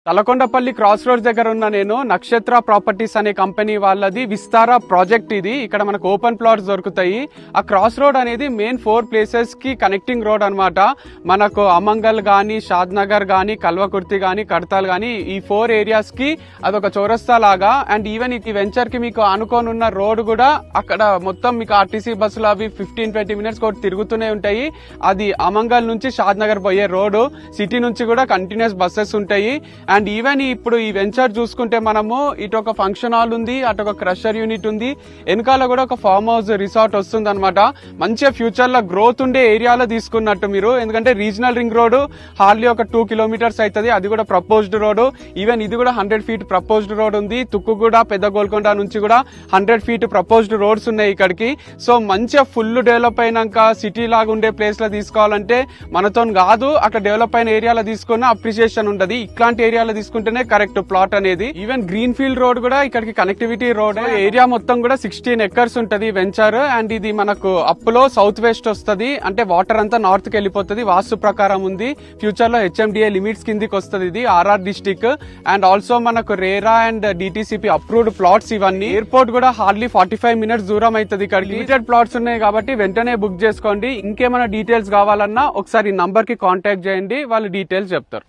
Talakondapalli cross roads దగ్గర ఉన్న నేను నక్షత్ర ప్రాపర్టీస్ అనే కంపెనీ వాళ్ళది విస్తారా ప్రాజెక్ట్ ఇది. ఇక్కడ మనకు ఓపెన్ ప్లాట్స్ దొరుకుతాయి. ఆ క్రాస్ రోడ్ అనేది మెయిన్ 4 ప్లేసెస్ కి కనెక్టింగ్ రోడ్ అన్నమాట. మనకు అమంగల్ గానీ, షాద్ నగర్ గానీ, కల్వకుర్తి గానీ, కడతాల్ గానీ ఈ 4 ఏరియాస్ కి అదొక చౌరస్తా లాగా. అండ్ ఈవెన్ ఈ వెంచర్ కి మీకు ఆనుకోనున్న రోడ్ కూడా అక్కడ మొత్తం మీకు ఆర్టీసీ బస్సులు అవి 15-20 మినిట్స్ కూడా తిరుగుతూనే ఉంటాయి. అది అమంగల్ నుంచి షాద్ నగర్ పోయే రోడ్. సిటీ నుంచి కూడా కంటిన్యూస్ బస్సెస్ ఉంటాయి. అండ్ ఈవెన్ ఇప్పుడు ఈ వెంచర్ చూసుకుంటే మనము ఇటు ఒక ఫంక్షన్ హాల్ ఉంది, అటు ఒక క్రషర్ యూనిట్ ఉంది, వెనకాల కూడా ఒక ఫార్మ్ హౌస్ రిసార్ట్ వస్తుంది అనమాట. మంచిగా ఫ్యూచర్ లో గ్రోత్ ఉండే ఏరియాలో తీసుకున్నట్టు మీరు. ఎందుకంటే రీజనల్ రింగ్ రోడ్ హార్డ్లీ ఒక 2 కిలోమీటర్స్ అవుతుంది. అది కూడా ప్రపోజ్డ్ రోడ్. ఈవెన్ ఇది కూడా 100 ఫీట్ ప్రపోజ్డ్ రోడ్ ఉంది. తుక్కుగూడ, పెద్ద గోల్కొండ నుంచి కూడా 100 ఫీట్ ప్రపోజ్డ్ రోడ్స్ ఉన్నాయి ఇక్కడికి. సో మంచిగా ఫుల్ డెవలప్ అయినాక సిటీ లాగా ఉండే ప్లేస్ లో తీసుకోవాలంటే మనతో కాదు, అక్కడ డెవలప్ అయిన ఏరియాలో తీసుకున్న అప్రిసియేషన్ ఉంటది. ఇట్లాంటి ఏరియాలో తీసుకుంటేనే కరెక్ట్ ప్లాట్ అనేది. ఈవెన్ గ్రీన్ ఫీల్డ్ రోడ్ కూడా ఇక్కడికి కనెక్టివిటీ రోడ్. ఏరియా మొత్తం కూడా 16 ఎకర్స్ ఉంటది వెంచర్. అండ్ ఇది మనకు అప్పులో సౌత్ వెస్ట్ వస్తుంది. అంటే వాటర్ అంతా నార్త్ కి వెళ్ళిపోతుంది. వాస్తు ప్రకారం ఉంది. ఫ్యూచర్ లో హెచ్ఎండిఏ లిమిట్స్ కిందికి వస్తుంది. ఇది ఆర్ఆర్ డిస్టిక్. అండ్ ఆల్సో మనకు RERA and DTCP approved plots ఇవన్నీ. ఎయిర్పోర్ట్ కూడా హార్డ్లీ 45 మినిట్స్ దూరం అవుతుంది. ఇక్కడ లిమిటెడ్ ప్లాట్స్ ఉన్నాయి కాబట్టి వెంటనే బుక్ చేసుకోండి. ఇంకేమైనా డీటెయిల్స్ కావాలన్నా ఒకసారి నంబర్ కి కాంటాక్ట్ చేయండి, వాళ్ళు డీటెయిల్స్ చెప్తారు.